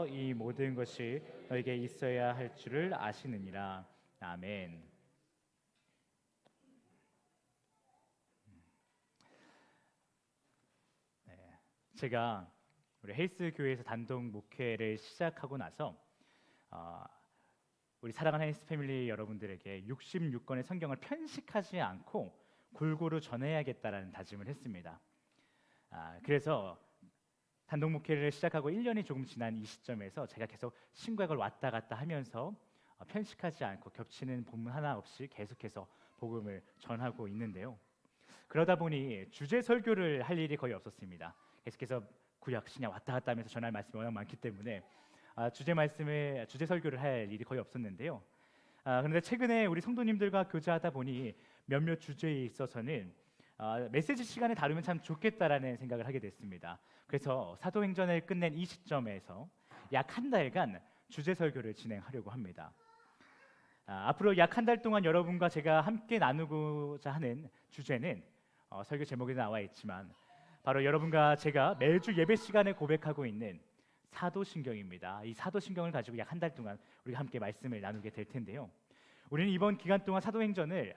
이 모든 것이 너에게 있어야 할 줄을 아시느니라. 아멘. 네, 제가 우리 헬스 교회에서 단독 목회를 시작하고 나서 어, 우리 사랑하는 헬스 패밀리 여러분들에게 66권의 성경을 편식하지 않고 골고루 전해야겠다라는 다짐을 했습니다. 그래서 단독 목회를 시작하고 1년이 조금 지난 이 시점에서 제가 계속 신구약을 왔다 갔다 하면서 편식하지 않고 겹치는 본문 하나 없이 계속해서 복음을 전하고 있는데요. 그러다 보니 주제 설교를 할 일이 거의 없었습니다. 계속해서 구약 신약 왔다 갔다 하면서 전할 말씀이 워낙 많기 때문에 주제 설교를 할 일이 거의 없었는데요. 그런데 최근에 우리 성도님들과 교제하다 보니 몇몇 주제에 있어서는 메시지 시간에 다루면 참 좋겠다라는 생각을 하게 됐습니다. 그래서 사도행전을 끝낸 이 시점에서 약 한 달간 주제 설교를 진행하려고 합니다. 앞으로 약 한 달 동안 여러분과 제가 함께 나누고자 하는 주제는 설교 제목에 나와 있지만 바로 여러분과 제가 매주 예배 시간에 고백하고 있는 사도신경입니다. 이 사도신경을 가지고 약 한 달 동안 우리가 함께 말씀을 나누게 될 텐데요. 우리는 이번 기간 동안 사도신경을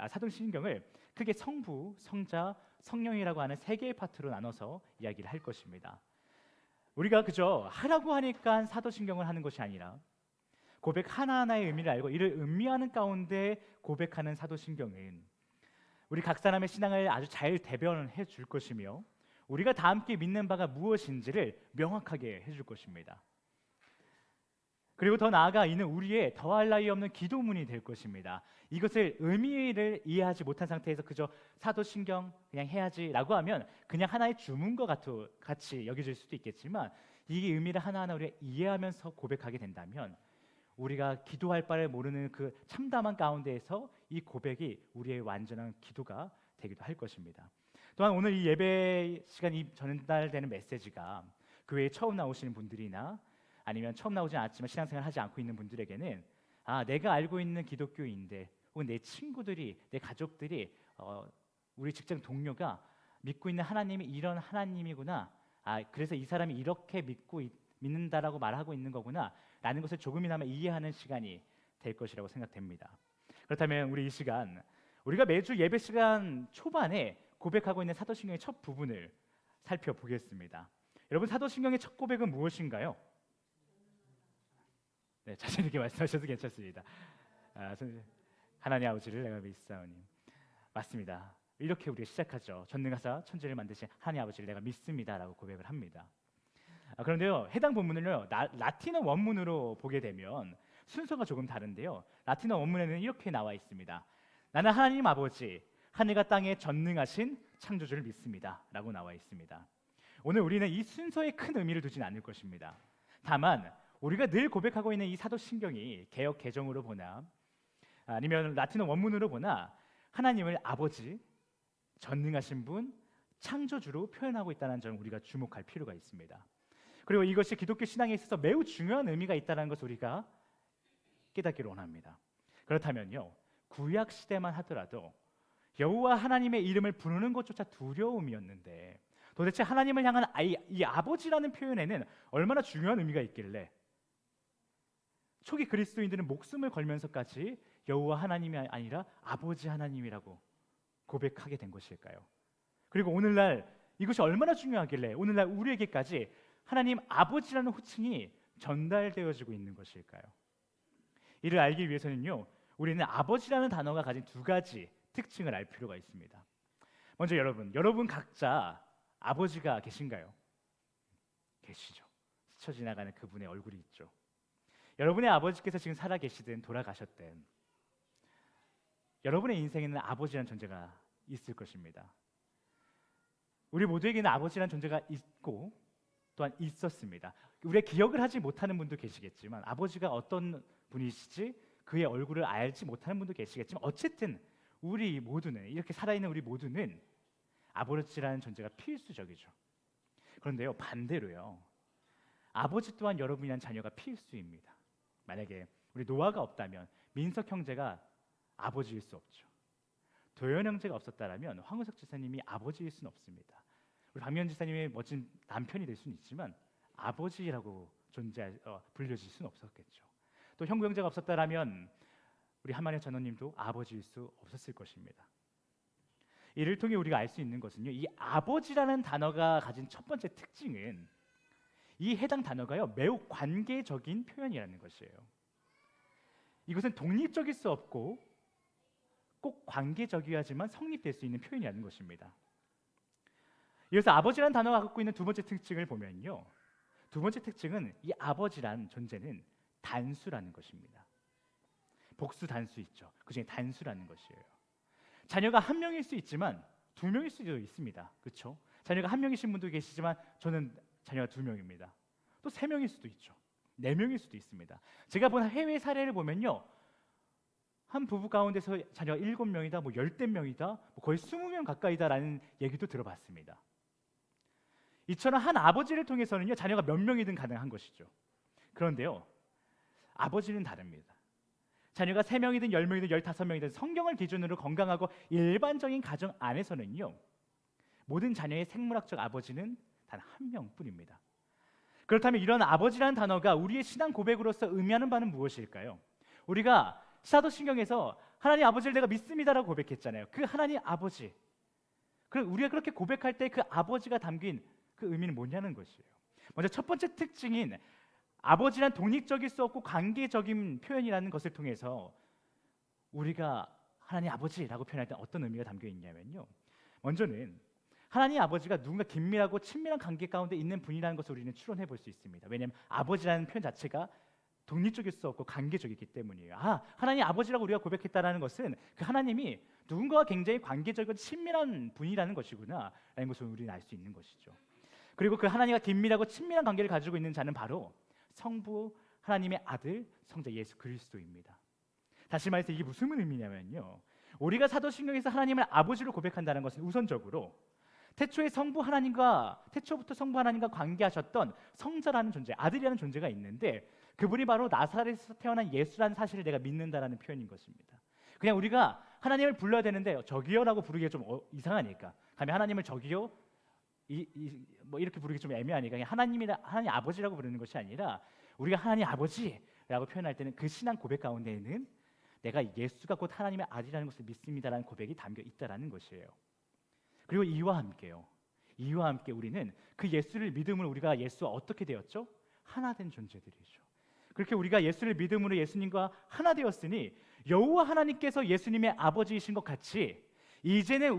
크게 성부, 성자, 성령이라고 하는 세 개의 파트로 나눠서 이야기를 할 것입니다. 우리가 그저 하라고 하니까 사도신경을 하는 것이 아니라 고백 하나하나의 의미를 알고 이를 음미하는 가운데 고백하는 사도신경은 우리 각 사람의 신앙을 아주 잘 대변해 줄 것이며 우리가 다 함께 믿는 바가 무엇인지를 명확하게 해줄 것입니다. 그리고 더 나아가 이는 우리의 더할 나위 없는 기도문이 될 것입니다. 이것을 의미를 이해하지 못한 상태에서 그저 사도신경 그냥 해야지라고 하면 그냥 하나의 주문과 같이 여겨질 수도 있겠지만 이 의미를 하나하나 우리가 이해하면서 고백하게 된다면 우리가 기도할 바를 모르는 그 참담한 가운데에서 이 고백이 우리의 완전한 기도가 되기도 할 것입니다. 또한 오늘 이 예배 시간이 전달되는 메시지가 교회에 처음 나오시는 분들이나 아니면 처음 나오지 않았지만 신앙생활 하지 않고 있는 분들에게는 내가 알고 있는 기독교인데 혹은 내 친구들이 내 가족들이 우리 직장 동료가 믿고 있는 하나님이 이런 하나님이구나 그래서 이 사람이 이렇게 믿는다라고 말하고 있는 거구나 라는 것을 조금이나마 이해하는 시간이 될 것이라고 생각됩니다. 그렇다면 우리 이 시간 우리가 매주 예배 시간 초반에 고백하고 있는 사도신경의 첫 부분을 살펴보겠습니다. 여러분 사도신경의 첫 고백은 무엇인가요? 네, 자신 있게 말씀하셔도 괜찮습니다. 하나님 아버지를 내가 믿사오니 맞습니다. 이렇게 우리가 시작하죠. 전능하사 천지를 만드신 하나님 아버지를 내가 믿습니다라고 고백을 합니다. 그런데요, 해당 본문을요 라틴어 원문으로 보게 되면 순서가 조금 다른데요. 라틴어 원문에는 이렇게 나와 있습니다. 나는 하나님 아버지 하늘과 땅에 전능하신 창조주를 믿습니다라고 나와 있습니다. 오늘 우리는 이 순서에 큰 의미를 두진 않을 것입니다. 다만 우리가 늘 고백하고 있는 이 사도신경이 개역 개정으로 보나 아니면 라틴어 원문으로 보나 하나님을 아버지, 전능하신 분, 창조주로 표현하고 있다는 점 우리가 주목할 필요가 있습니다. 그리고 이것이 기독교 신앙에 있어서 매우 중요한 의미가 있다는 것을 우리가 깨닫기를 원합니다. 그렇다면요, 구약 시대만 하더라도 여호와 하나님의 이름을 부르는 것조차 두려움이었는데 도대체 하나님을 향한 이 아버지라는 표현에는 얼마나 중요한 의미가 있길래 초기 그리스도인들은 목숨을 걸면서까지 여호와 하나님이 아니라 아버지 하나님이라고 고백하게 된 것일까요? 그리고 오늘날 이것이 얼마나 중요하길래 오늘날 우리에게까지 하나님 아버지라는 호칭이 전달되어지고 있는 것일까요? 이를 알기 위해서는요, 우리는 아버지라는 단어가 가진 두 가지 특징을 알 필요가 있습니다. 먼저 여러분 각자 아버지가 계신가요? 계시죠. 스쳐 지나가는 그분의 얼굴이 있죠. 여러분의 아버지께서 지금 살아 계시든 돌아가셨든 여러분의 인생에는 아버지라는 존재가 있을 것입니다. 우리 모두에게는 아버지라는 존재가 있고 또한 있었습니다. 우리의 기억을 하지 못하는 분도 계시겠지만 아버지가 어떤 분이시지 그의 얼굴을 알지 못하는 분도 계시겠지만 어쨌든 우리 모두는 이렇게 살아있는 우리 모두는 아버지라는 존재가 필수적이죠. 그런데요 반대로요 아버지 또한 여러분이란 자녀가 필수입니다. 만약에 우리 노아가 없다면 민석 형제가 아버지일 수 없죠. 도현 형제가 없었다면 황우석 지사님이 아버지일 수는 없습니다. 우리 박미연 지사님의 멋진 남편이 될 수는 있지만 아버지라고 불려질 수는 없었겠죠. 또 형부 형제가 없었다라면 우리 한만혜 전원님도 아버지일 수 없었을 것입니다. 이를 통해 우리가 알 수 있는 것은요, 이 아버지라는 단어가 가진 첫 번째 특징은 이 해당 단어가요 매우 관계적인 표현이라는 것이에요. 이것은 독립적일 수 없고 꼭 관계적이어야지만 성립될 수 있는 표현이라는 것입니다. 이어서 아버지라는 단어가 갖고 있는 두 번째 특징을 보면요, 두 번째 특징은 이 아버지란 존재는 단수라는 것입니다. 복수 단수 있죠. 그중에 단수라는 것이에요. 자녀가 한 명일 수 있지만 두 명일 수도 있습니다. 그렇죠? 자녀가 한 명이신 분도 계시지만 저는 자녀가 두 명입니다. 또 세 명일 수도 있죠. 네 명일 수도 있습니다. 제가 본 해외 사례를 보면요, 한 부부 가운데서 자녀가 7명이다, 뭐 10명이다, 뭐 거의 20명 가까이다라는 얘기도 들어봤습니다. 이처럼 한 아버지를 통해서는요, 자녀가 몇 명이든 가능한 것이죠. 그런데요, 아버지는 다릅니다. 자녀가 3명이든 10명이든 15명이든 성경을 기준으로 건강하고 일반적인 가정 안에서는요, 모든 자녀의 생물학적 아버지는 단 한 명뿐입니다. 그렇다면 이런 아버지라는 단어가 우리의 신앙 고백으로서 의미하는 바는 무엇일까요? 우리가 사도신경에서 하나님 아버지를 내가 믿습니다라고 고백했잖아요. 그 하나님 아버지, 우리가 그렇게 고백할 때 그 아버지가 담긴 그 의미는 뭐냐는 것이에요. 먼저 첫 번째 특징인 아버지란 독립적일 수 없고 관계적인 표현이라는 것을 통해서 우리가 하나님 아버지라고 표현할 때 어떤 의미가 담겨 있냐면요, 먼저는 하나님 아버지가 누군가 긴밀하고 친밀한 관계 가운데 있는 분이라는 것을 우리는 추론해 볼 수 있습니다. 왜냐하면 아버지라는 표현 자체가 독립적일 수 없고 관계적이기 때문이에요. 하나님 아버지라고 우리가 고백했다라는 것은 그 하나님이 누군가와 굉장히 관계적이고 친밀한 분이라는 것이구나 라는 것을 우리는 알 수 있는 것이죠. 그리고 그 하나님과 긴밀하고 친밀한 관계를 가지고 있는 자는 바로 성부 하나님의 아들 성자 예수 그리스도입니다. 다시 말해서 이게 무슨 의미냐면요, 우리가 사도신경에서 하나님을 아버지로 고백한다는 것은 우선적으로 태초부터 성부 하나님과 관계하셨던 성자라는 존재, 아들이라는 존재가 있는데 그분이 바로 나사렛에서 태어난 예수라는 사실을 내가 믿는다라는 표현인 것입니다. 그냥 우리가 하나님을 불러야 되는데 저기요라고 부르기가 좀 이상하니까, 감히 하나님을 저기요 뭐 이렇게 부르기 좀 애매하니까 그냥 하나님 아버지라고 부르는 것이 아니라 우리가 하나님 아버지라고 표현할 때는 그 신앙 고백 가운데에는 내가 예수가 곧 하나님의 아들이라는 것을 믿습니다라는 고백이 담겨 있다라는 것이에요. 그리고 이와 함께 우리는 그 예수를 믿음으로 우리가 예수와 어떻게 되었죠? 하나 된 존재들이죠. 그렇게 우리가 예수를 믿음으로 예수님과 하나 되었으니 여호와 하나님께서 예수님의 아버지이신 것 같이 이제는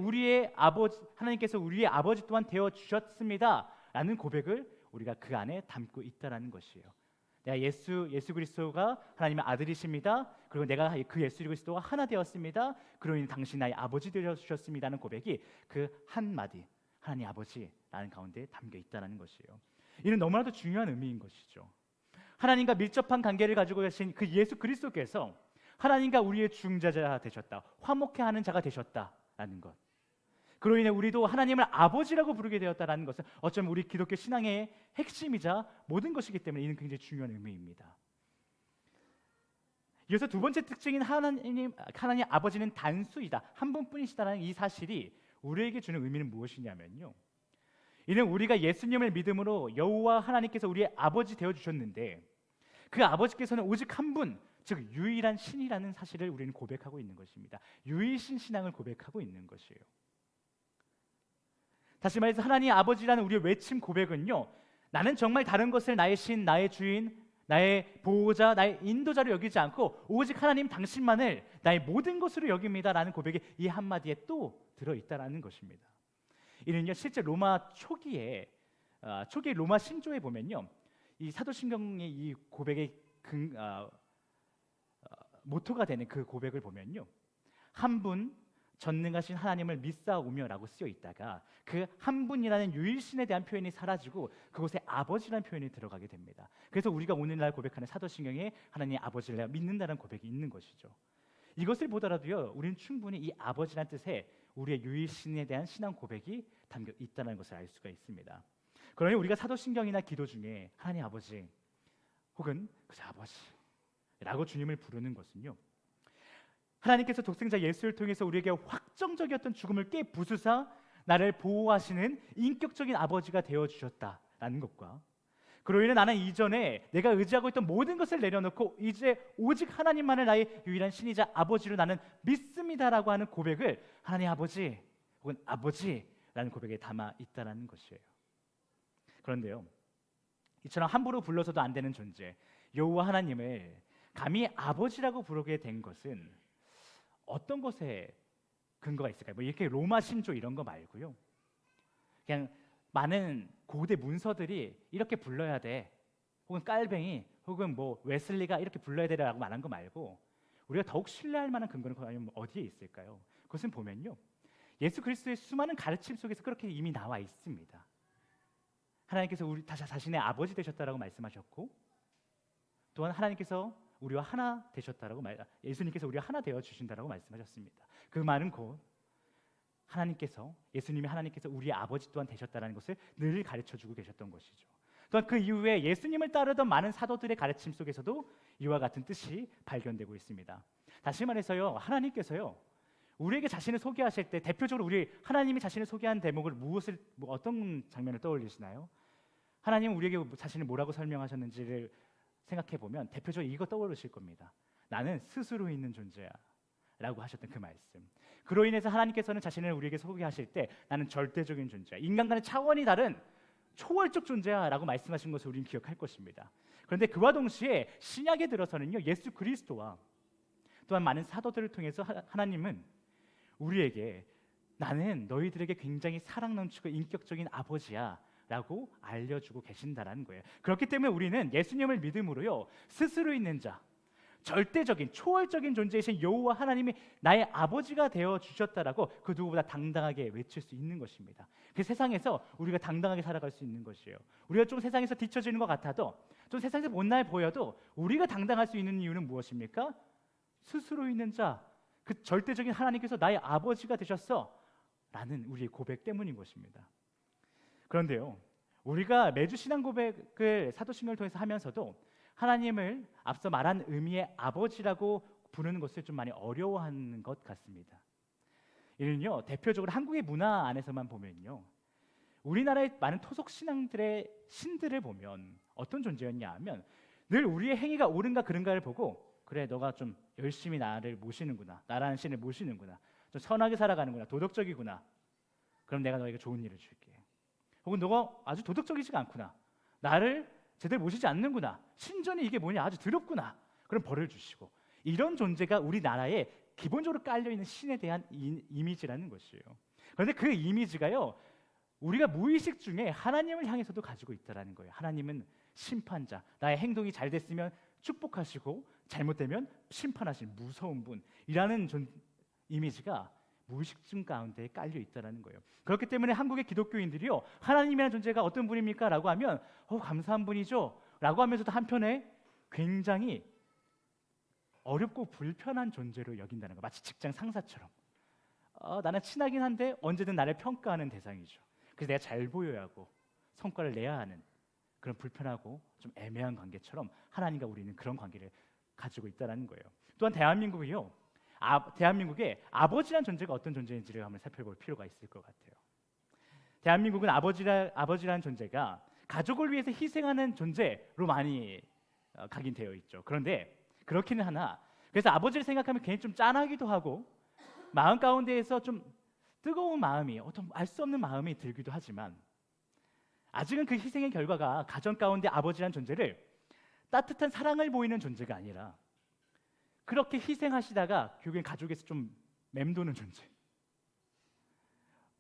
하나님께서 우리의 아버지 또한 되어 주셨습니다라는 고백을 우리가 그 안에 담고 있다라는 것이에요. 내가 예수 그리스도가 하나님의 아들이십니다. 그리고 내가 그 예수 그리스도가 하나 되었습니다. 그러니 당신 나의 아버지 되어 주셨습니다는 고백이 그 한마디 하나님 아버지라는 가운데 담겨 있다는 것이에요. 이는 너무나도 중요한 의미인 것이죠. 하나님과 밀접한 관계를 가지고 계신 그 예수 그리스도께서 하나님과 우리의 중재자가 되셨다, 화목해 하는 자가 되셨다라는 것, 그로 인해 우리도 하나님을 아버지라고 부르게 되었다는 것은 어쩌면 우리 기독교 신앙의 핵심이자 모든 것이기 때문에 이는 굉장히 중요한 의미입니다. 이어서 두 번째 특징인 하나님 아버지는 단수이다, 한 분뿐이시다라는 이 사실이 우리에게 주는 의미는 무엇이냐면요, 이는 우리가 예수님을 믿음으로 여호와 하나님께서 우리의 아버지 되어 주셨는데 그 아버지께서는 오직 한 분, 즉 유일한 신이라는 사실을 우리는 고백하고 있는 것입니다. 유일신 신앙을 고백하고 있는 것이에요. 다시 말해서 하나님 아버지라는 우리의 외침 고백은요, 나는 정말 다른 것을 나의 신, 나의 주인, 나의 보호자, 나의 인도자로 여기지 않고 오직 하나님 당신만을 나의 모든 것으로 여깁니다라는 고백이 이 한마디에 또 들어있다라는 것입니다. 이는요, 실제 로마 초기에 로마 신조에 보면요, 이 사도신경의 이 고백의 모토가 되는 그 고백을 보면요, 한 분 전능하신 하나님을 믿사오며라고 쓰여 있다가 그 한 분이라는 유일신에 대한 표현이 사라지고 그곳에 아버지라는 표현이 들어가게 됩니다. 그래서 우리가 오늘날 고백하는 사도신경에 하나님 아버지를 내가 믿는다는 고백이 있는 것이죠. 이것을 보더라도요, 우리는 충분히 이 아버지라는 뜻에 우리의 유일신에 대한 신앙 고백이 담겨 있다는 것을 알 수가 있습니다. 그러니 우리가 사도신경이나 기도 중에 하나님 아버지 혹은 그저 아버지라고 주님을 부르는 것은요, 하나님께서 독생자 예수를 통해서 우리에게 확정적이었던 죽음을 깨부수사 나를 보호하시는 인격적인 아버지가 되어주셨다라는 것과 그로 인해 나는 이전에 내가 의지하고 있던 모든 것을 내려놓고 이제 오직 하나님만을 나의 유일한 신이자 아버지로 나는 믿습니다라고 하는 고백을 하나님 아버지 혹은 아버지라는 고백에 담아 있다는 것이에요. 그런데요, 이처럼 함부로 불러서도 안 되는 존재 여호와 하나님을 감히 아버지라고 부르게 된 것은 어떤 것에 근거가 있을까요? 뭐 이렇게 로마 신조 이런 거 말고요, 그냥 많은 고대 문서들이 이렇게 불러야 돼, 혹은 깔뱅이 혹은 뭐 웨슬리가 이렇게 불러야 되라고 말한 거 말고 우리가 더욱 신뢰할 만한 근거는 과연 어디에 있을까요? 그것은 보면요, 예수 그리스도의 수많은 가르침 속에서 그렇게 이미 나와 있습니다. 하나님께서 우리 자신의 아버지 되셨다라고 말씀하셨고, 또한 하나님께서 우리와 하나 되셨다라고 예수님께서 우리와 하나 되어 주신다라고 말씀하셨습니다. 그 말은 곧 예수님이 우리의 아버지 또한 되셨다라는 것을 늘 가르쳐주고 계셨던 것이죠. 또한 그 이후에 예수님을 따르던 많은 사도들의 가르침 속에서도 이와 같은 뜻이 발견되고 있습니다. 다시 말해서요, 하나님께서요 우리에게 자신을 소개하실 때 대표적으로 하나님이 자신을 소개한 대목을 어떤 장면을 떠올리시나요? 하나님은 우리에게 자신을 뭐라고 설명하셨는지를 생각해 보면 대표적으로 이거 떠오르실 겁니다. 나는 스스로 있는 존재야 라고 하셨던 그 말씀. 그로 인해서 하나님께서는 자신을 우리에게 소개하실 때 나는 절대적인 존재야, 인간과는 차원이 다른 초월적 존재야 라고 말씀하신 것을 우리는 기억할 것입니다. 그런데 그와 동시에 신약에 들어서는요, 예수 그리스도와 또한 많은 사도들을 통해서 하나님은 우리에게 나는 너희들에게 굉장히 사랑 넘치고 인격적인 아버지야 라고 알려주고 계신다라는 거예요. 그렇기 때문에 우리는 예수님을 믿음으로요, 스스로 있는 자, 절대적인 초월적인 존재이신 여호와 하나님이 나의 아버지가 되어 주셨다라고 그 누구보다 당당하게 외칠 수 있는 것입니다. 그 세상에서 우리가 당당하게 살아갈 수 있는 것이에요. 우리가 좀 세상에서 뒤처지는 것 같아도, 좀 세상에서 못나게 보여도 우리가 당당할 수 있는 이유는 무엇입니까? 스스로 있는 자, 그 절대적인 하나님께서 나의 아버지가 되셨어 라는 우리의 고백 때문인 것입니다. 그런데요, 우리가 매주 신앙 고백을 사도신경을 통해서 하면서도 하나님을 앞서 말한 의미의 아버지라고 부르는 것을 좀 많이 어려워하는 것 같습니다. 이는요, 대표적으로 한국의 문화 안에서만 보면요, 우리나라의 많은 토속 신앙들의 신들을 보면 어떤 존재였냐 하면 늘 우리의 행위가 옳은가 그른가를 보고, 그래 너가 좀 열심히 나를 모시는구나, 나라는 신을 모시는구나, 좀 선하게 살아가는구나, 도덕적이구나, 그럼 내가 너에게 좋은 일을 줄게. 혹은 너가 아주 도덕적이지가 않구나, 나를 제대로 모시지 않는구나, 신전이 이게 뭐냐, 아주 더럽구나, 그럼 벌을 주시고, 이런 존재가 우리나라에 기본적으로 깔려있는 신에 대한 이미지라는 것이에요. 그런데 그 이미지가요, 우리가 무의식 중에 하나님을 향해서도 가지고 있다는 거예요. 하나님은 심판자, 나의 행동이 잘 됐으면 축복하시고 잘못되면 심판하신 무서운 분이라는 이미지가 무의식중 가운데 깔려 있다는 거예요. 그렇기 때문에 한국의 기독교인들이요, 하나님이라는 존재가 어떤 분입니까? 라고 하면 감사한 분이죠 라고 하면서도 한편에 굉장히 어렵고 불편한 존재로 여긴다는 거, 마치 직장 상사처럼 나는 친하긴 한데 언제든 나를 평가하는 대상이죠. 그래서 내가 잘 보여야 하고 성과를 내야 하는 그런 불편하고 좀 애매한 관계처럼 하나님과 우리는 그런 관계를 가지고 있다는 거예요. 또한 대한민국에 아버지란 존재가 어떤 존재인지를 한번 살펴볼 필요가 있을 것 같아요. 대한민국은 아버지라는 존재가 가족을 위해서 희생하는 존재로 많이 각인되어 있죠. 그런데 그렇기는 하나, 그래서 아버지를 생각하면 괜히 좀 짠하기도 하고 마음 가운데에서 좀 뜨거운 마음이, 어떤 알 수 없는 마음이 들기도 하지만, 아직은 그 희생의 결과가 가정 가운데 아버지란 존재를 따뜻한 사랑을 보이는 존재가 아니라 그렇게 희생하시다가 결국엔 가족에서 좀 맴도는 존재,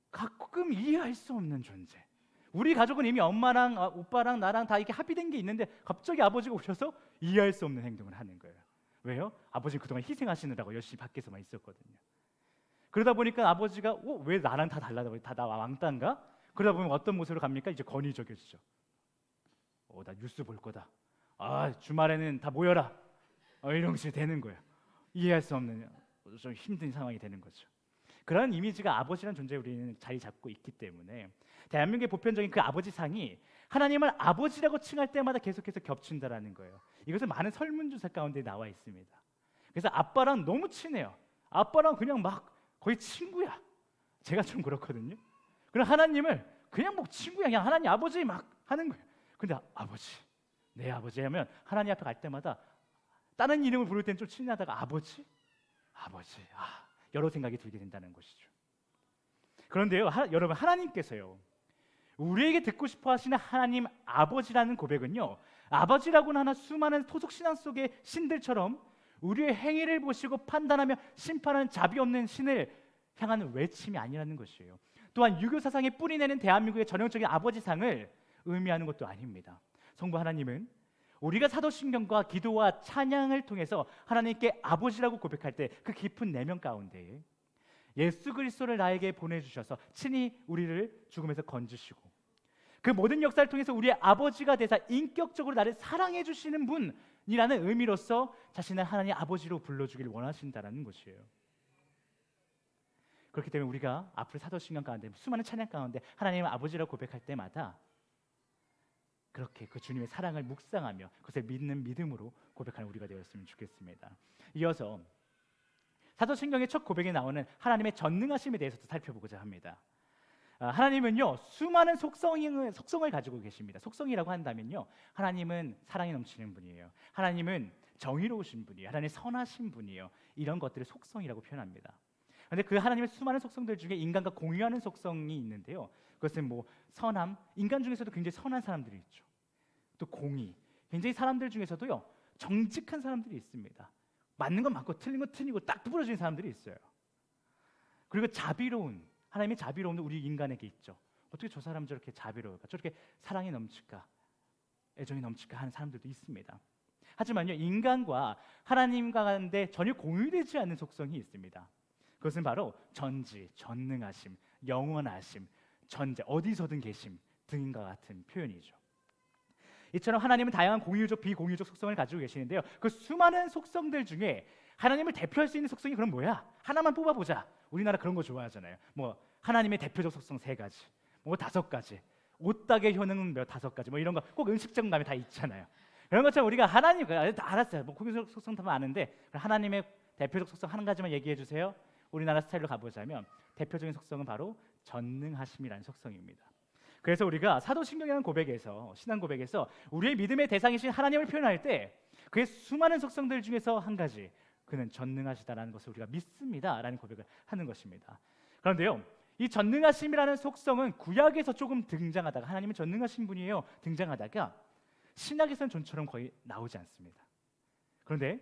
가끔 이해할 수 없는 존재. 우리 가족은 이미 엄마랑 오빠랑 나랑 다 이렇게 합의된 게 있는데 갑자기 아버지가 오셔서 이해할 수 없는 행동을 하는 거예요. 왜요? 아버지는 그동안 희생하시느라고 열심히 밖에서만 있었거든요. 그러다 보니까 아버지가 왜 나랑 다 달라, 나 왕따인가? 그러다 보면 어떤 모습으로 갑니까? 이제 권위적이죠. 나 뉴스 볼 거다, 주말에는 다 모여라, 이런 식이 되는 거예요. 이해할 수 없는 좀 힘든 상황이 되는 거죠. 그런 이미지가 아버지라는 존재에 우리는 자리 잡고 있기 때문에 대한민국의 보편적인 그 아버지상이 하나님을 아버지라고 칭할 때마다 계속해서 겹친다라는 거예요. 이것은 많은 설문조사 가운데 나와 있습니다. 그래서 아빠랑 너무 친해요. 아빠랑 그냥 막 거의 친구야. 제가 좀 그렇거든요. 그럼 하나님을 그냥 뭐 친구야, 그냥 하나님 아버지 막 하는 거예요. 근데 아버지, 내 아버지 하면 하나님 앞에 갈 때마다 다른 이름을 부를 때는 좀 친하다가 아버지, 여러 생각이 들게 된다는 것이죠. 그런데요, 여러분, 하나님께서요, 우리에게 듣고 싶어 하시는 하나님 아버지라는 고백은요, 아버지라고는 하나 수많은 토속 신앙 속의 신들처럼 우리의 행위를 보시고 판단하며 심판하는 자비 없는 신을 향하는 외침이 아니라는 것이에요. 또한 유교 사상에 뿌리내는 대한민국의 전형적인 아버지상을 의미하는 것도 아닙니다. 성부 하나님은 우리가 사도신경과 기도와 찬양을 통해서 하나님께 아버지라고 고백할 때 그 깊은 내면 가운데 예수 그리스도를 나에게 보내주셔서 친히 우리를 죽음에서 건지시고 그 모든 역사를 통해서 우리의 아버지가 되사 인격적으로 나를 사랑해 주시는 분이라는 의미로서 자신을 하나님 아버지로 불러주길 원하신다는 것이에요. 그렇기 때문에 우리가 앞으로 사도신경 가운데 수많은 찬양 가운데 하나님을 아버지라고 고백할 때마다 그렇게 그 주님의 사랑을 묵상하며 그것을 믿는 믿음으로 고백하는 우리가 되었으면 좋겠습니다. 이어서 사도신경의 첫 고백에 나오는 하나님의 전능하심에 대해서도 살펴보고자 합니다. 하나님은요, 수많은 속성을 가지고 계십니다. 속성이라고 한다면요, 하나님은 사랑이 넘치는 분이에요. 하나님은 정의로우신 분이에요. 하나님 선하신 분이에요. 이런 것들을 속성이라고 표현합니다. 그런데 그 하나님의 수많은 속성들 중에 인간과 공유하는 속성이 있는데요, 그것은 뭐 선함, 인간 중에서도 굉장히 선한 사람들이 있죠. 또 공의, 굉장히 사람들 중에서도요, 정직한 사람들이 있습니다. 맞는 건 맞고 틀린 건 틀리고 딱 구부러지는 사람들이 있어요. 그리고 자비로운, 하나님의 자비로움도 우리 인간에게 있죠. 어떻게 저 사람 저렇게 자비로울까, 저렇게 사랑이 넘칠까, 애정이 넘칠까 하는 사람들도 있습니다. 하지만요, 인간과 하나님 가운데 전혀 공유되지 않는 속성이 있습니다. 그것은 바로 전지, 전능하심, 영원하심, 전제, 어디서든 계심 등과 같은 표현이죠. 이처럼 하나님은 다양한 공유적, 비공유적 속성을 가지고 계시는데요, 그 수많은 속성들 중에 하나님을 대표할 수 있는 속성이 그럼 뭐야? 하나만 뽑아보자. 우리나라 그런 거 좋아하잖아요. 뭐 하나님의 대표적 속성 3가지, 뭐 5가지, 오딱의 효능은 5가지, 뭐 이런 거 꼭 음식점 가면 다 있잖아요. 그런 것처럼 우리가 하나님, 알았어요. 뭐 공유적 속성 다 아는데 하나님의 대표적 속성 한 가지만 얘기해 주세요. 우리나라 스타일로 가보자면 대표적인 속성은 바로 전능하심이라는 속성입니다. 그래서 우리가 사도신경이라는 고백에서, 신앙 고백에서 우리의 믿음의 대상이신 하나님을 표현할 때 그의 수많은 속성들 중에서 한 가지, 그는 전능하시다라는 것을 우리가 믿습니다라는 고백을 하는 것입니다. 그런데요, 이 전능하심이라는 속성은 구약에서 조금 등장하다가, 하나님은 전능하신 분이에요, 등장하다가 신약에서는 좀처럼 거의 나오지 않습니다. 그런데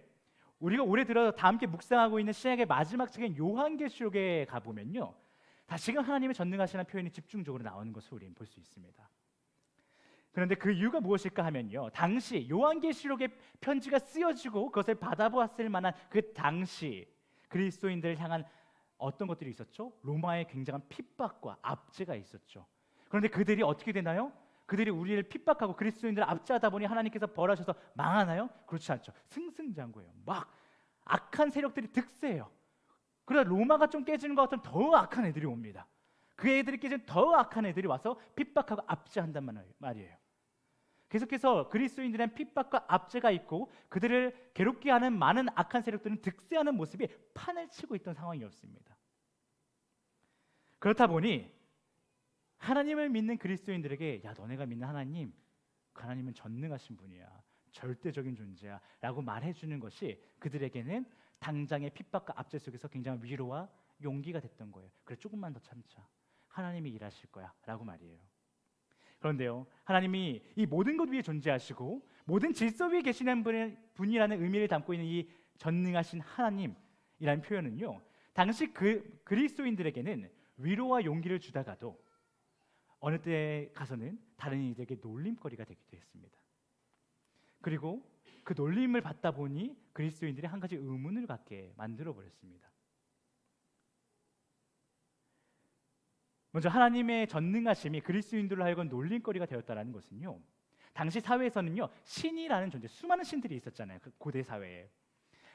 우리가 올해 들어 다 함께 묵상하고 있는 신약의 마지막 책인 요한계시록에 가보면요, 다시금 하나님의 전능하시는 표현이 집중적으로 나오는 것을 우리는 볼 수 있습니다. 그런데 그 이유가 무엇일까 하면요, 당시 요한계시록의 편지가 쓰여지고 그것을 받아보았을 만한 그 당시 그리스도인들을 향한 어떤 것들이 있었죠? 로마의 굉장한 핍박과 압제가 있었죠. 그런데 그들이 어떻게 되나요? 그들이 우리를 핍박하고 그리스도인들을 압제하다 보니 하나님께서 벌하셔서 망하나요? 그렇지 않죠. 승승장구예요. 막 악한 세력들이 득세해요. 그러다 로마가 좀 깨지는 것 같으면 더 악한 애들이 옵니다. 그 애들이 깨지면 더 악한 애들이 와서 핍박하고 압제한단 말이에요. 계속해서 그리스도인들은 핍박과 압제가 있고 그들을 괴롭게 하는 많은 악한 세력들은 득세하는 모습이 판을 치고 있던 상황이었습니다. 그렇다 보니 하나님을 믿는 그리스도인들에게, 야, 너네가 믿는 하나님, 그 하나님은 전능하신 분이야, 절대적인 존재야 라고 말해주는 것이 그들에게는 당장의 핍박과 압제 속에서 굉장한 위로와 용기가 됐던 거예요. 그래, 조금만 더 참자, 하나님이 일하실 거야 라고 말이에요. 그런데요, 하나님이 이 모든 것 위에 존재하시고 모든 질서 위에 계시는 분이라는 의미를 담고 있는 이 전능하신 하나님이라는 표현은요, 당시 그리스도인들에게는 위로와 용기를 주다가도 어느 때 가서는 다른 이들에게 놀림거리가 되기도 했습니다. 그리고 그 놀림을 받다 보니 그리스도인들이 한 가지 의문을 갖게 만들어 버렸습니다. 먼저 하나님의 전능하심이 그리스도인들로 하여금 놀림거리가 되었다는 것은요, 당시 사회에서는요, 신이라는 존재, 수많은 신들이 있었잖아요, 그 고대 사회에.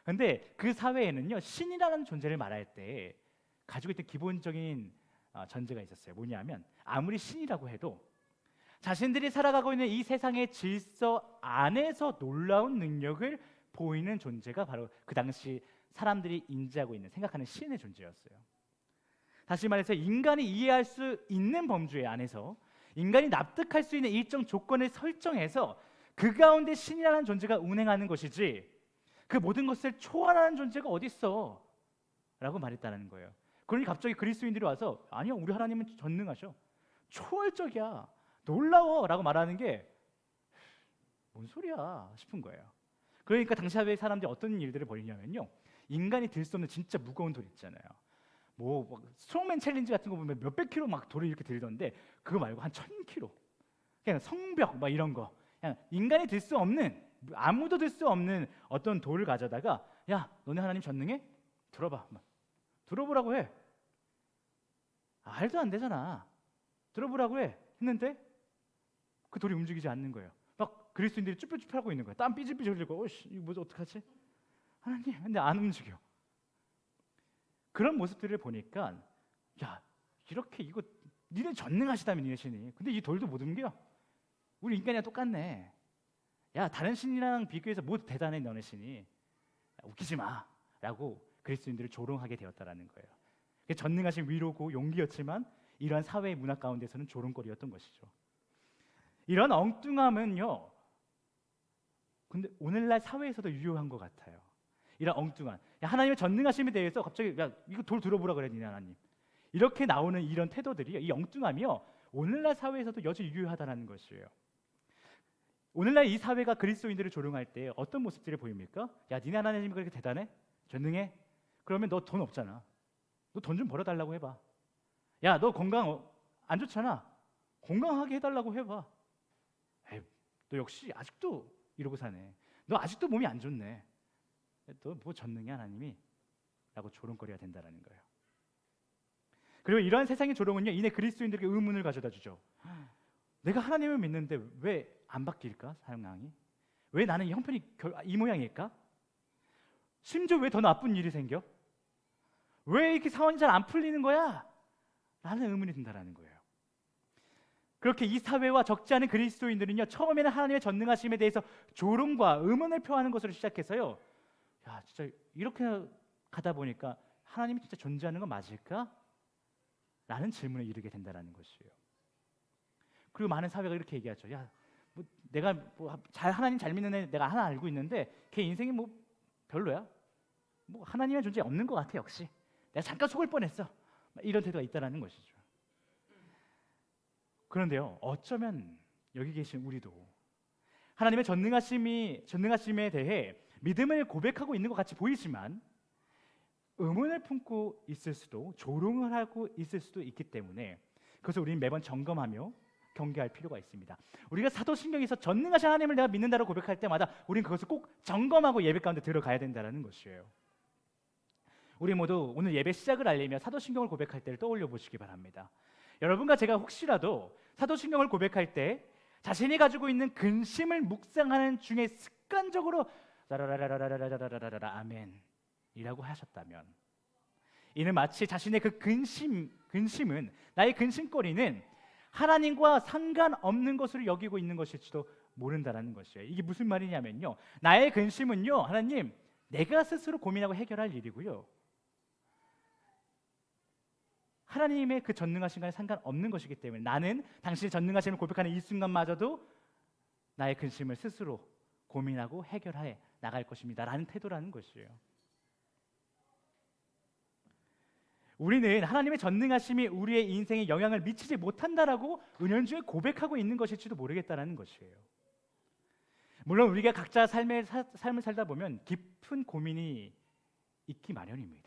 그런데 그 사회에는요, 신이라는 존재를 말할 때 가지고 있던 기본적인 전제가 있었어요. 뭐냐면, 아무리 신이라고 해도 자신들이 살아가고 있는 이 세상의 질서 안에서 놀라운 능력을 보이는 존재가 바로 그 당시 사람들이 인지하고 있는, 생각하는 신의 존재였어요. 다시 말해서 인간이 이해할 수 있는 범주 안에서 인간이 납득할 수 있는 일정 조건을 설정해서 그 가운데 신이라는 존재가 운행하는 것이지 그 모든 것을 초월하는 존재가 어디 있어? 라고 말했다는 거예요. 그러니 갑자기 그리스도인들이 와서 아니요, 우리 하나님은 전능하셔, 초월적이야, 놀라워 라고 말하는 게 뭔 소리야 싶은 거예요. 그러니까 당시 사회의 사람들이 어떤 일들을 벌이냐면요, 인간이 들 수 없는 진짜 무거운 돌 있잖아요. 뭐 스트롱맨 챌린지 같은 거 보면 몇백 킬로 막 돌을 이렇게 들던데 그거 말고 한 1000킬로, 그냥 성벽 막 이런 거, 그냥 인간이 들 수 없는, 아무도 들 수 없는 어떤 돌을 가져다가 야, 너네 하나님 전능해? 들어봐. 막 들어보라고 해. 말도 안 되잖아. 들어보라고 해. 했는데 그 돌이 움직이지 않는 거예요. 막 그리스도인들이 쭈뼛쭈뼛하고 있는 거예요. 땀 삐질삐질 흘리고 어이씨, 이거 뭐지, 어떡하지? 하나님, 근데 안 움직여. 그런 모습들을 보니까 야, 이렇게 이거 니네 전능하시다면 니네 신이, 근데 이 돌도 못 움직여. 우리 인간이랑 똑같네. 야, 다른 신이랑 비교해서 뭐 대단해 너네 신이. 야, 웃기지 마 라고 그리스도인들을 조롱하게 되었다라는 거예요. 전능하신 위로고 용기였지만 이러한 사회의 문화 가운데서는 조롱거리였던 것이죠. 이런 엉뚱함은요, 근데 오늘날 사회에서도 유효한 것 같아요. 이런 엉뚱한, 야, 하나님의 전능하심에 대해서 갑자기 야, 이거 돌 들어보라 그래 니네 하나님, 이렇게 나오는 이런 태도들이, 이 엉뚱함이요, 오늘날 사회에서도 여전히 유효하다는 것이에요. 오늘날 이 사회가 그리스도인들을 조롱할 때 어떤 모습들이 보입니까? 야, 니네 하나님이 그렇게 대단해? 전능해? 그러면 너 돈 없잖아. 너 돈 좀 벌어달라고 해봐. 야, 너 건강 안 좋잖아. 건강하게 해달라고 해봐. 에이, 너 역시 아직도 이러고 사네. 너 아직도 몸이 안 좋네. 너 뭐 전능해 하나님이? 라고 조롱거리가 된다는 거예요. 그리고 이러한 세상의 조롱은요, 이내 그리스도인들에게 의문을 가져다 주죠. 내가 하나님을 믿는데 왜 안 바뀔까? 상황이 왜 나는 형편이 이 모양일까? 심지어 왜 더 나쁜 일이 생겨? 왜 이렇게 상황이 잘 안 풀리는 거야? 라는 의문이 든다는 거예요. 그렇게 이 사회와 적지 않은 그리스도인들은요, 처음에는 하나님의 전능하심에 대해서 조롱과 의문을 표하는 것으로 시작해서요, 야, 진짜 이렇게 가다 보니까 하나님이 진짜 존재하는 건 맞을까? 라는 질문에 이르게 된다는 것이에요. 그리고 많은 사회가 이렇게 얘기하죠. 야, 뭐 내가 하나님 잘 믿는 애 내가 하나 알고 있는데 걔 인생이 뭐 별로야. 뭐 하나님의 존재 없는 것 같아. 역시 내가 잠깐 속을 뻔했어. 이런 태도가 있다라는 것이죠. 그런데요, 어쩌면 여기 계신 우리도 하나님의 전능하심에 대해 믿음을 고백하고 있는 것 같이 보이지만 의문을 품고 있을 수도, 조롱을 하고 있을 수도 있기 때문에 그것을 우리는 매번 점검하며 경계할 필요가 있습니다. 우리가 사도신경에서 전능하신 하나님을 내가 믿는다고 고백할 때마다 우리는 그것을 꼭 점검하고 예배 가운데 들어가야 된다는 것이에요. 우리 모두 오늘 예배 시작을 알리며 사도신경을 고백할 때를 떠올려 보시기 바랍니다. 여러분과 제가 혹시라도 사도신경을 고백할 때 자신이 가지고 있는 근심을 묵상하는 중에 습관적으로 라라라라라라라라라라 아멘 이라고 하셨다면, 이는 마치 자신의 그 근심은, 나의 근심거리는 하나님과 상관없는 것으로 여기고 있는 것일지도 모른다는 것이에요. 이게 무슨 말이냐면요, 나의 근심은요, 하나님, 내가 스스로 고민하고 해결할 일이고요, 하나님의 그 전능하신과는 상관없는 것이기 때문에 나는 당신의 전능하심을 고백하는 이 순간마저도 나의 근심을 스스로 고민하고 해결해 나갈 것입니다 라는 태도라는 것이에요. 우리는 하나님의 전능하심이 우리의 인생에 영향을 미치지 못한다라고 은연중에 고백하고 있는 것일지도 모르겠다는 것이에요. 물론 우리가 각자 삶을 살다 보면 깊은 고민이 있기 마련입니다.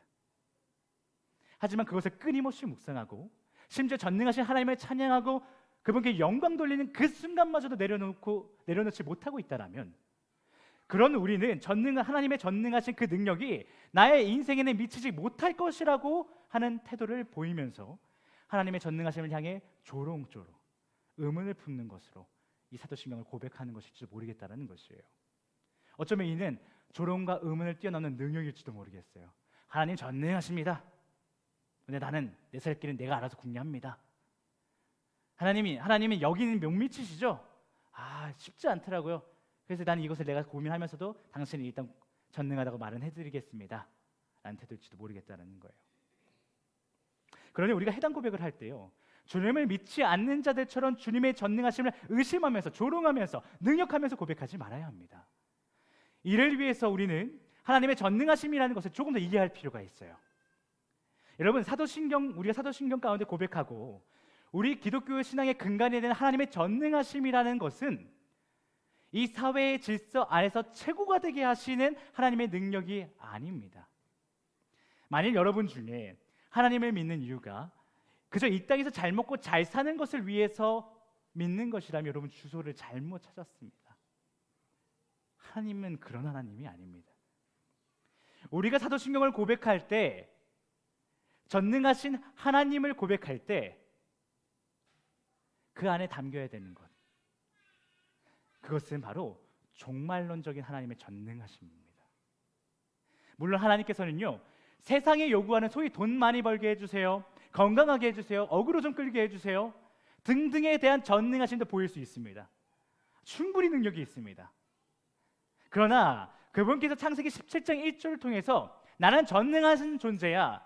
하지만 그것을 끊임없이 묵상하고 심지어 전능하신 하나님을 찬양하고 그분께 영광 돌리는 그 순간마저도 내려놓지 못하고 있다라면, 그런 우리는 하나님의 전능하신 그 능력이 나의 인생에는 미치지 못할 것이라고 하는 태도를 보이면서 하나님의 전능하심을 향해 조롱조롱 의문을 품는 것으로 이 사도신경을 고백하는 것일지도 모르겠다는 것이에요. 어쩌면 이는 조롱과 의문을 뛰어넘는 능력일지도 모르겠어요. 하나님 전능하십니다. 근데 나는 내 살 길은 내가 알아서 궁리합니다. 하나님이 여기는 묘미치시죠? 쉽지 않더라고요. 그래서 나는 이것을 내가 고민하면서도 당신이 일단 전능하다고 말은 해드리겠습니다 라는 태도일지도 모르겠다는 거예요. 그러니 우리가 해당 고백을 할 때요, 주님을 믿지 않는 자들처럼 주님의 전능하심을 의심하면서 조롱하면서 능력하면서 고백하지 말아야 합니다. 이를 위해서 우리는 하나님의 전능하심이라는 것을 조금 더 이해할 필요가 있어요. 여러분, 우리가 사도신경 가운데 고백하고 우리 기독교 신앙의 근간이 되는 하나님의 전능하심이라는 것은 이 사회의 질서 안에서 최고가 되게 하시는 하나님의 능력이 아닙니다. 만일 여러분 중에 하나님을 믿는 이유가 그저 이 땅에서 잘 먹고 잘 사는 것을 위해서 믿는 것이라면 여러분 주소를 잘못 찾았습니다. 하나님은 그런 하나님이 아닙니다. 우리가 사도신경을 고백할 때, 전능하신 하나님을 고백할 때 그 안에 담겨야 되는 것, 그것은 바로 종말론적인 하나님의 전능하심입니다. 물론 하나님께서는요, 세상에 요구하는 소위 돈 많이 벌게 해주세요, 건강하게 해주세요, 어그로 좀 끌게 해주세요 등등에 대한 전능하심도 보일 수 있습니다. 충분히 능력이 있습니다. 그러나 그분께서 창세기 17장 1절을 통해서 나는 전능하신 존재야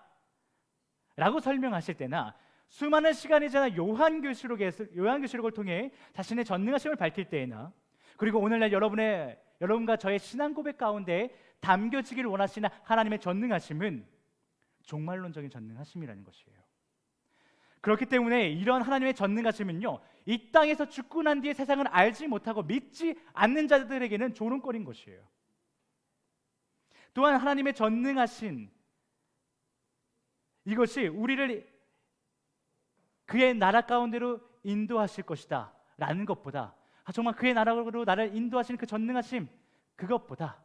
라고 설명하실 때나 수많은 시간이 지나 요한계시록을 통해 자신의 전능하심을 밝힐 때에나, 그리고 오늘날 여러분과 저의 신앙 고백 가운데 담겨지기를 원하시는 하나님의 전능하심은 종말론적인 전능하심이라는 것이에요. 그렇기 때문에 이런 하나님의 전능하심은요, 이 땅에서 죽고 난 뒤에 세상을 알지 못하고 믿지 않는 자들에게는 조롱거리인 것이에요. 또한 하나님의 전능하신 이것이 우리를 그의 나라 가운데로 인도하실 것이다 라는 것보다, 정말 그의 나라로 나를 인도하시는 그 전능하심, 그것보다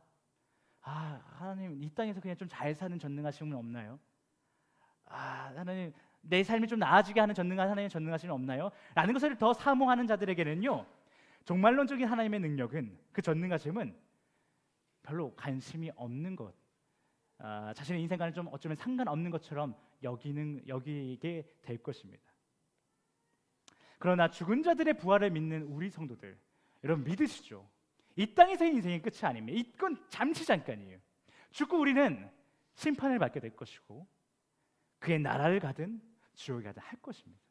하나님 이 땅에서 그냥 좀 잘 사는 전능하심은 없나요? 하나님 내 삶이 좀 나아지게 하는 하나님의 전능하심은 없나요? 라는 것을 더 사모하는 자들에게는요, 종말론적인 하나님의 능력은, 그 전능하심은 별로 관심이 없는 것, 자신의 인생과는 좀 어쩌면 상관없는 것처럼 여기게 될 것입니다. 그러나 죽은 자들의 부활을 믿는 우리 성도들, 여러분 믿으시죠? 이 땅에서의 인생이 끝이 아닙니다. 이건 잠시 잠깐이에요. 죽고 우리는 심판을 받게 될 것이고 그의 나라를 가든 지옥에 가든 할 것입니다.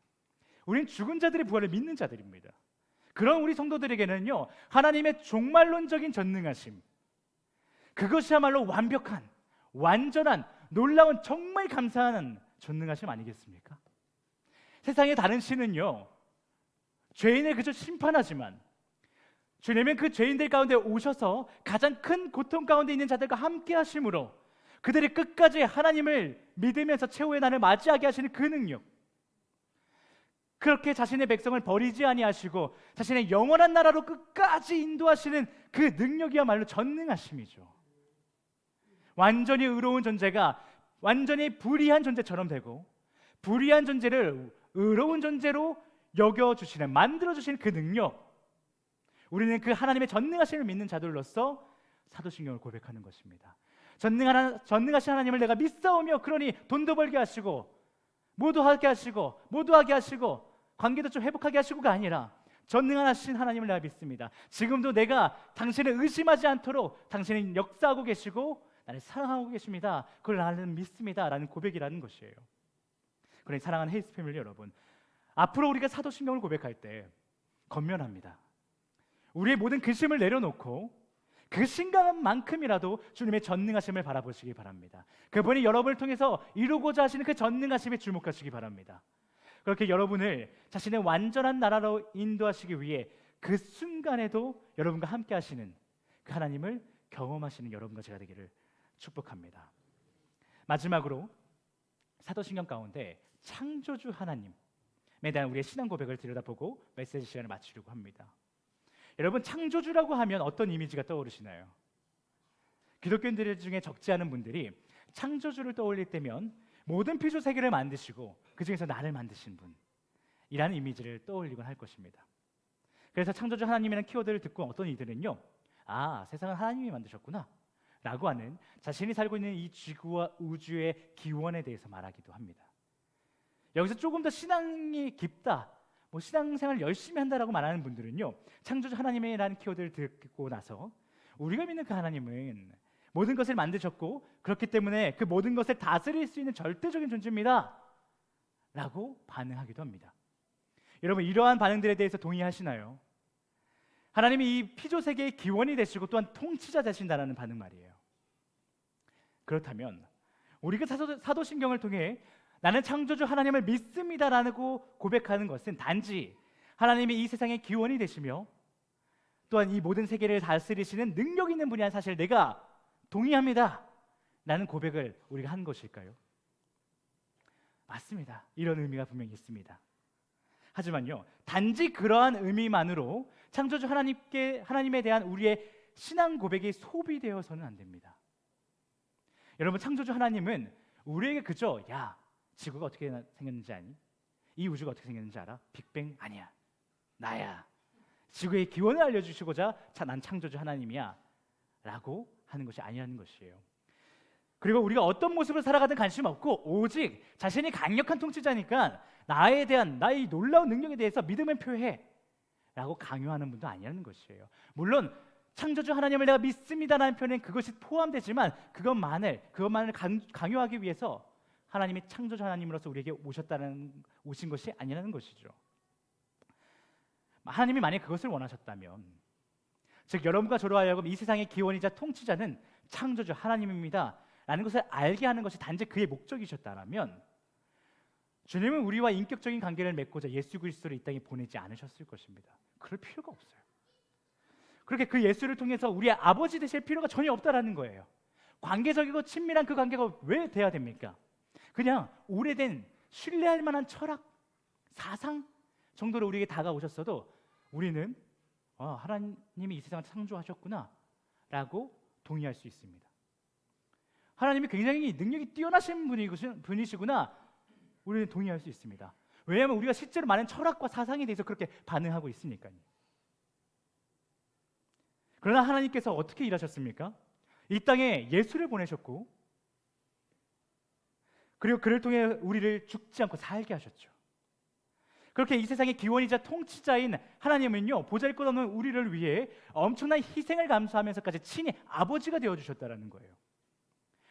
우리는 죽은 자들의 부활을 믿는 자들입니다. 그런 우리 성도들에게는요, 하나님의 종말론적인 전능하심, 그것이야말로 완벽한, 완전한, 놀라운, 정말 감사한 전능하심 아니겠습니까? 세상의 다른 신은요, 죄인을 그저 심판하지만 주님은 그 죄인들 가운데 오셔서 가장 큰 고통 가운데 있는 자들과 함께 하심으로 그들이 끝까지 하나님을 믿으면서 최후의 날을 맞이하게 하시는 그 능력, 그렇게 자신의 백성을 버리지 아니하시고 자신의 영원한 나라로 끝까지 인도하시는 그 능력이야말로 전능하심이죠. 완전히 의로운 존재가 완전히 불의한 존재처럼 되고 불의한 존재를 의로운 존재로 여겨주시는, 만들어주시는 그 능력, 우리는 그 하나님의 전능하심을 믿는 자들로서 사도신경을 고백하는 것입니다. 전능하신 하나님을 내가 믿사오며 그러니 돈도 벌게 하시고 모두 하게 하시고 관계도 좀 회복하게 하시고가 아니라 전능하신 하나님을 내가 믿습니다. 지금도 내가 당신을 의심하지 않도록 당신은 역사하고 계시고 나를 사랑하고 계십니다. 그걸 나는 믿습니다 라는 고백이라는 것이에요. 그러니 사랑하는 헤이스 패밀리 여러분, 앞으로 우리가 사도신경을 고백할 때 건면합니다. 우리의 모든 근심을 내려놓고 그 심각한만큼이라도 주님의 전능하심을 바라보시기 바랍니다. 그분이 여러분을 통해서 이루고자 하시는 그 전능하심에 주목하시기 바랍니다. 그렇게 여러분을 자신의 완전한 나라로 인도하시기 위해 그 순간에도 여러분과 함께 하시는 그 하나님을 경험하시는 여러분과 제가 되기를 축복합니다. 마지막으로 사도신경 가운데 창조주 하나님에 대한 우리의 신앙 고백을 들여다보고 메시지 시간을 마치려고 합니다. 여러분, 창조주라고 하면 어떤 이미지가 떠오르시나요? 기독교인들 중에 적지 않은 분들이 창조주를 떠올릴 때면 모든 피조 세계를 만드시고 그 중에서 나를 만드신 분이라는 이미지를 떠올리곤 할 것입니다. 그래서 창조주 하나님이라는 키워드를 듣고 어떤 이들은요, 세상은 하나님이 만드셨구나 라고 하는 자신이 살고 있는 이 지구와 우주의 기원에 대해서 말하기도 합니다. 여기서 조금 더 신앙이 깊다, 신앙생활을 열심히 한다라고 말하는 분들은요, 창조주 하나님이라는 키워드를 듣고 나서 우리가 믿는 그 하나님은 모든 것을 만드셨고 그렇기 때문에 그 모든 것을 다스릴 수 있는 절대적인 존재입니다 라고 반응하기도 합니다. 여러분, 이러한 반응들에 대해서 동의하시나요? 하나님이 이 피조 세계의 기원이 되시고 또한 통치자 되신다라는 반응 말이에요. 그렇다면 우리가 사도신경을 통해 나는 창조주 하나님을 믿습니다라고 고백하는 것은 단지 하나님이 이 세상의 기원이 되시며 또한 이 모든 세계를 다스리시는 능력 있는 분이라는 사실을 내가 동의합니다 라는 고백을 우리가 한 것일까요? 맞습니다. 이런 의미가 분명히 있습니다. 하지만요, 단지 그러한 의미만으로 창조주 하나님에 대한 우리의 신앙 고백이 소비되어서는 안 됩니다. 여러분, 창조주 하나님은 우리에게 그저 야, 지구가 어떻게 생겼는지 아니? 이 우주가 어떻게 생겼는지 알아? 빅뱅? 아니야, 나야. 지구의 기원을 알려주시고자 난 창조주 하나님이야 라고 하는 것이 아니라는 것이에요. 그리고 우리가 어떤 모습으로 살아가든 관심 없고 오직 자신이 강력한 통치자니까 나에 대한 나의 놀라운 능력에 대해서 믿음을 표해 라고 강요하는 분도 아니라는 것이에요. 물론 창조주 하나님을 내가 믿습니다라는 표현은 그것이 포함되지만 그것만을 강요하기 위해서 하나님이 창조주 하나님으로서 우리에게 오신 것이 아니라는 것이죠. 하나님이 만약 그것을 원하셨다면, 즉 여러분과 저로 하여금 이 세상의 기원이자 통치자는 창조주 하나님입니다 라는 것을 알게 하는 것이 단지 그의 목적이셨다면 주님은 우리와 인격적인 관계를 맺고자 예수 그리스도를 이 땅에 보내지 않으셨을 것입니다. 그럴 필요가 없어요. 그렇게 그 예수를 통해서 우리의 아버지 되실 필요가 전혀 없다라는 거예요. 관계적이고 친밀한 그 관계가 왜 돼야 됩니까? 그냥 오래된 신뢰할 만한 철학, 사상 정도로 우리에게 다가오셨어도 우리는 하나님이 이 세상을 창조하셨구나 라고 동의할 수 있습니다. 하나님이 굉장히 능력이 뛰어나신 분이시구나 우리는 동의할 수 있습니다. 왜냐하면 우리가 실제로 많은 철학과 사상에 대해서 그렇게 반응하고 있으니까요. 그러나 하나님께서 어떻게 일하셨습니까? 이 땅에 예수를 보내셨고 그리고 그를 통해 우리를 죽지 않고 살게 하셨죠. 그렇게 이 세상의 기원이자 통치자인 하나님은요, 보잘것없는 우리를 위해 엄청난 희생을 감수하면서까지 친히 아버지가 되어주셨다는 거예요.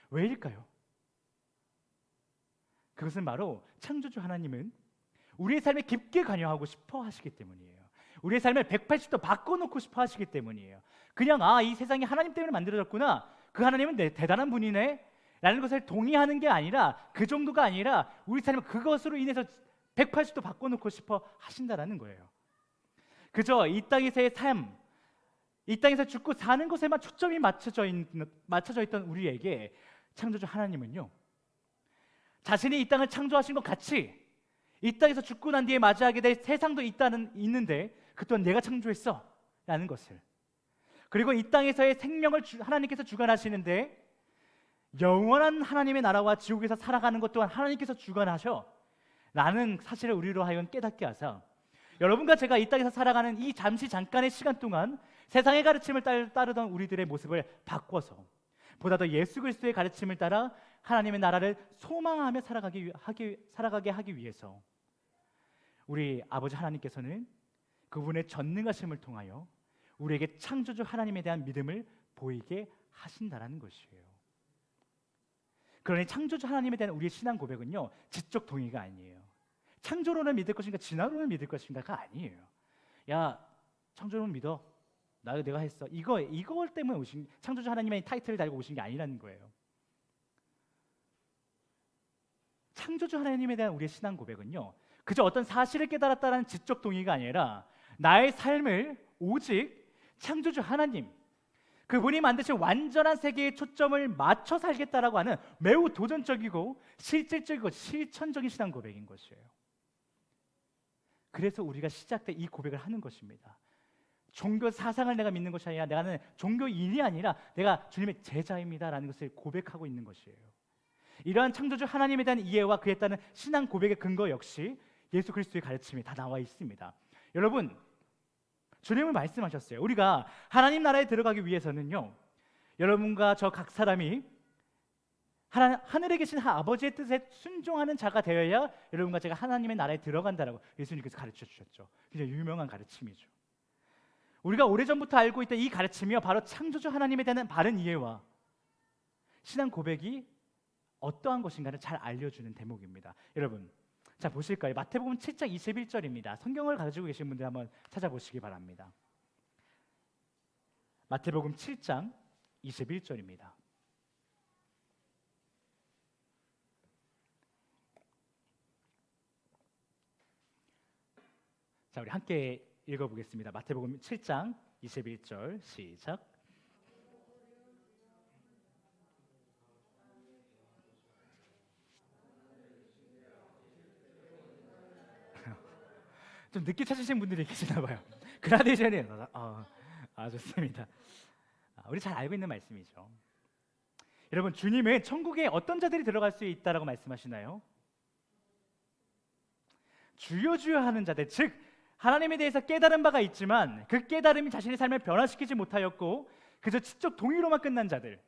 왜일까요? 그것은 바로 창조주 하나님은 우리의 삶에 깊게 관여하고 싶어 하시기 때문이에요. 우리의 삶을 180도 바꿔놓고 싶어 하시기 때문이에요. 그냥 이 세상이 하나님 때문에 만들어졌구나, 그 하나님은 대단한 분이네 라는 것을 동의하는 게 아니라, 그 정도가 아니라 우리 삶을 그것으로 인해서 180도 바꿔놓고 싶어 하신다라는 거예요. 그저 이 땅에서의 삶, 이 땅에서 죽고 사는 것에만 초점이 맞춰져 있던 우리에게 창조주 하나님은요, 자신이 이 땅을 창조하신 것 같이 이 땅에서 죽고 난 뒤에 맞이하게 될 세상도 있는데 그 또한 내가 창조했어 라는 것을, 그리고 이 땅에서의 생명을 하나님께서 주관하시는데 영원한 하나님의 나라와 지옥에서 살아가는 것 또한 하나님께서 주관하셔 라는 사실을 우리로 하여금 깨닫게 하사, 여러분과 제가 이 땅에서 살아가는 이 잠깐의 시간 동안 세상의 가르침을 따르던 우리들의 모습을 바꿔서 보다 더 예수 그리스도의 가르침을 따라 하나님의 나라를 소망하며 살아가게 하기 위해서 우리 아버지 하나님께서는 그분의 전능하심을 통하여 우리에게 창조주 하나님에 대한 믿음을 보이게 하신다라는 것이에요. 그러니 창조주 하나님에 대한 우리의 신앙 고백은요, 지적 동의가 아니에요. 창조론을 믿을 것인가 진화론을 믿을 것인가가 아니에요. 야, 창조론 믿어, 내가 했어, 이거 때문에 창조주 하나님의 타이틀을 달고 오신 게 아니라는 거예요. 창조주 하나님에 대한 우리의 신앙 고백은요, 그저 어떤 사실을 깨달았다는 지적 동의가 아니라 나의 삶을 오직 창조주 하나님, 그분이 만드신 완전한 세계에 초점을 맞춰 살겠다라고 하는 매우 도전적이고 실질적이고 실천적인 신앙 고백인 것이에요. 그래서 우리가 시작 때 이 고백을 하는 것입니다. 종교 사상을 내가 믿는 것이 아니라 나는 종교인이 아니라 내가 주님의 제자입니다라는 것을 고백하고 있는 것이에요. 이러한 창조주 하나님에 대한 이해와 그에 따른 신앙 고백의 근거 역시 예수 그리스도의 가르침이 다 나와 있습니다. 여러분, 주님은 말씀하셨어요. 우리가 하나님 나라에 들어가기 위해서는요, 여러분과 저 각 사람이 하늘에 계신 아버지의 뜻에 순종하는 자가 되어야 여러분과 제가 하나님의 나라에 들어간다라고 예수님께서 가르쳐 주셨죠. 굉장히 유명한 가르침이죠. 우리가 오래전부터 알고 있던 이 가르침이요, 바로 창조주 하나님에 대한 바른 이해와 신앙 고백이 어떠한 것인가를 잘 알려주는 대목입니다. 여러분, 자, 보실까요? 마태복음 7장 21절입니다. 성경을 가지고 계신 분들 한번 찾아보시기 바랍니다. 마태복음 7장 21절입니다. 자, 우리 함께 읽어보겠습니다. 마태복음 7장 21절 시작. 좀 늦게 찾으신 분들이 계시나 봐요. 그라데이션이 좋습니다. 우리 잘 알고 있는 말씀이죠. 여러분, 주님은 천국에 어떤 자들이 들어갈 수 있다라고 말씀하시나요? 주여 주여 하는 자들, 즉 하나님에 대해서 깨달은 바가 있지만 그 깨달음이 자신의 삶을 변화시키지 못하였고 그저 지적 동의로만 끝난 자들,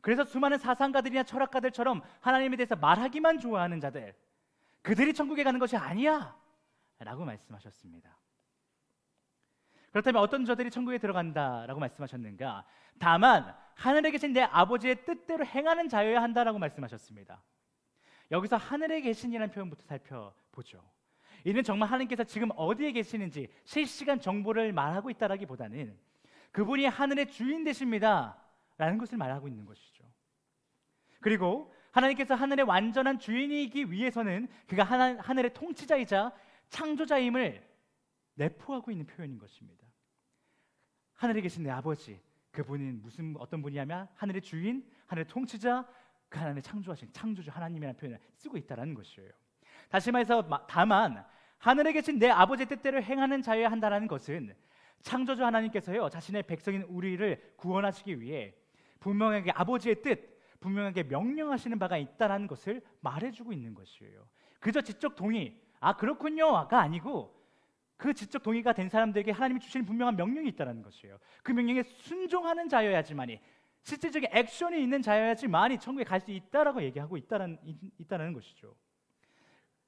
그래서 수많은 사상가들이나 철학가들처럼 하나님에 대해서 말하기만 좋아하는 자들, 그들이 천국에 가는 것이 아니야 라고 말씀하셨습니다. 그렇다면 어떤 자들이 천국에 들어간다라고 말씀하셨는가? 다만 하늘에 계신 내 아버지의 뜻대로 행하는 자여야 한다라고 말씀하셨습니다. 여기서 하늘에 계신이라는 표현부터 살펴보죠. 이는 정말 하나님께서 지금 어디에 계시는지 실시간 정보를 말하고 있다라기보다는 그분이 하늘의 주인 되십니다 라는 것을 말하고 있는 것이죠. 그리고 하나님께서 하늘의 완전한 주인이기 위해서는 그가 하늘의 통치자이자 창조자임을 내포하고 있는 표현인 것입니다. 하늘에 계신 내 아버지, 그분은 어떤 분이냐면 하늘의 주인, 하늘의 통치자, 그 하나님의 창조하신 창조주 하나님이라는 표현을 쓰고 있다는 것이에요. 다시 말해서 다만 하늘에 계신 내 아버지의 뜻대로 행하는 자여야 한다는 것은 창조주 하나님께서요 자신의 백성인 우리를 구원하시기 위해 분명하게 아버지의 뜻, 분명하게 명령하시는 바가 있다는 것을 말해주고 있는 것이에요. 그저 지적 동의, 그렇군요가 아니고 그 지적 동의가 된 사람들에게 하나님이 주시는 분명한 명령이 있다는 것이에요. 그 명령에 순종하는 자여야지만이, 실질적인 액션이 있는 자여야지만이 천국에 갈 수 있다라고 얘기하고 있다는 것이죠.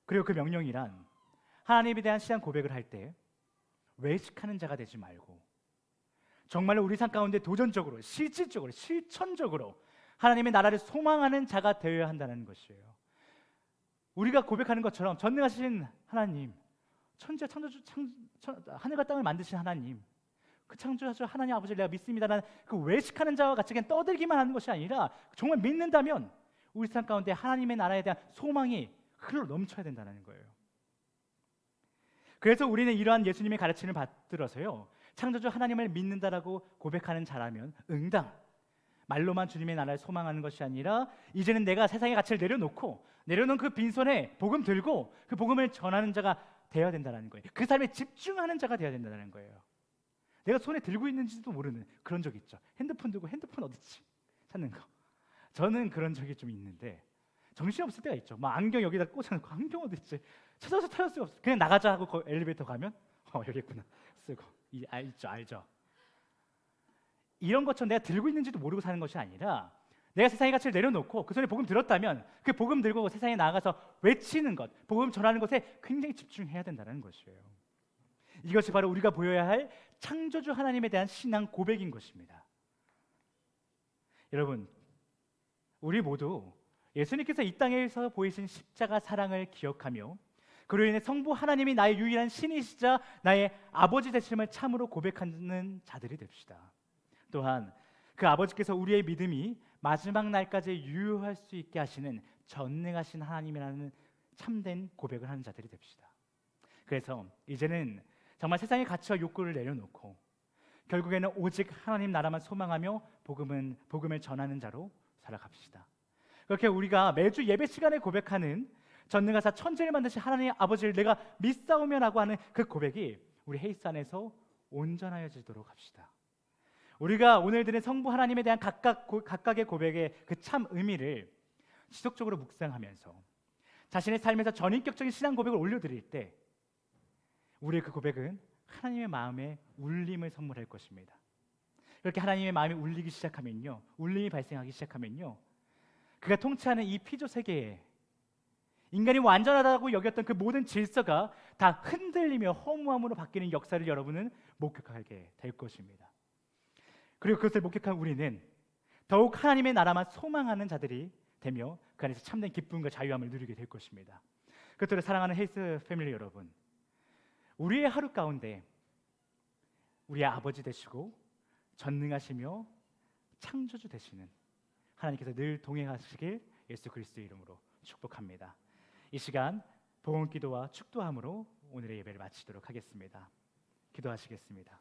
그리고 그 명령이란 하나님에 대한 신앙 고백을 할 때 외식하는 자가 되지 말고 정말로 우리 삶 가운데 도전적으로, 실질적으로, 실천적으로 하나님의 나라를 소망하는 자가 되어야 한다는 것이에요. 우리가 고백하는 것처럼 전능하신 하나님, 천지와 창조주, 하늘과 땅을 만드신 하나님, 그 창조주 하나님 아버지를 내가 믿습니다라는 그 외식하는 자와 같이 그냥 떠들기만 하는 것이 아니라 정말 믿는다면 우리 삶 가운데 하나님의 나라에 대한 소망이 흘러 넘쳐야 된다는 거예요. 그래서 우리는 이러한 예수님의 가르침을 받들어서요 창조주 하나님을 믿는다라고 고백하는 자라면 응당, 말로만 주님의 나라를 소망하는 것이 아니라 이제는 내가 세상의 가치를 내려놓은 그 빈손에 복음 들고 그 복음을 전하는 자가 되어야 된다는 거예요. 그 삶에 집중하는 자가 되어야 된다는 거예요. 내가 손에 들고 있는지도 모르는 그런 적 있죠. 핸드폰 들고 핸드폰 어딨지 찾는 거. 저는 그런 적이 좀 있는데 정신이 없을 때가 있죠. 막 안경 여기다 꽂아놓고 안경 어딨지 찾아서 찾을 수가 없어. 그냥 나가자 하고 엘리베이터 가면 여기 있구나 쓰고 알죠. 이런 것처럼 내가 들고 있는지도 모르고 사는 것이 아니라 내가 세상의 가치를 내려놓고 그 손에 복음 들었다면 그 복음 들고 세상에 나가서 외치는 것, 복음 전하는 것에 굉장히 집중해야 된다는 것이에요. 이것이 바로 우리가 보여야 할 창조주 하나님에 대한 신앙 고백인 것입니다. 여러분, 우리 모두 예수님께서 이 땅에서 보이신 십자가 사랑을 기억하며 그로 인해 성부 하나님이 나의 유일한 신이시자 나의 아버지 되심을 참으로 고백하는 자들이 됩시다. 또한 그 아버지께서 우리의 믿음이 마지막 날까지 유효할 수 있게 하시는 전능하신 하나님이라는 참된 고백을 하는 자들이 됩시다. 그래서 이제는 정말 세상의 가치와 욕구를 내려놓고 결국에는 오직 하나님 나라만 소망하며 복음을 전하는 자로 살아갑시다. 그렇게 우리가 매주 예배 시간에 고백하는 전능하사 천지를 만드신 하나님 아버지를 내가 믿사오며라고 하는 그 고백이 우리 헤이스 안에서 온전하여지도록 합시다. 우리가 오늘 들은 성부 하나님에 대한 각각의 고백의 그 참 의미를 지속적으로 묵상하면서 자신의 삶에서 전인격적인 신앙 고백을 올려드릴 때 우리의 그 고백은 하나님의 마음에 울림을 선물할 것입니다. 그렇게 하나님의 마음이 울리기 시작하면요, 울림이 발생하기 시작하면요, 그가 통치하는 이 피조 세계에 인간이 완전하다고 여겼던 그 모든 질서가 다 흔들리며 허무함으로 바뀌는 역사를 여러분은 목격하게 될 것입니다. 그리고 그것을 목격한 우리는 더욱 하나님의 나라만 소망하는 자들이 되며 그 안에서 참된 기쁨과 자유함을 누리게 될 것입니다. 그토록 사랑하는 헬스 패밀리 여러분, 우리의 하루 가운데 우리의 아버지 되시고 전능하시며 창조주 되시는 하나님께서 늘 동행하시길 예수 그리스도의 이름으로 축복합니다. 이 시간 봉헌기도와 축도함으로 오늘의 예배를 마치도록 하겠습니다. 기도하시겠습니다.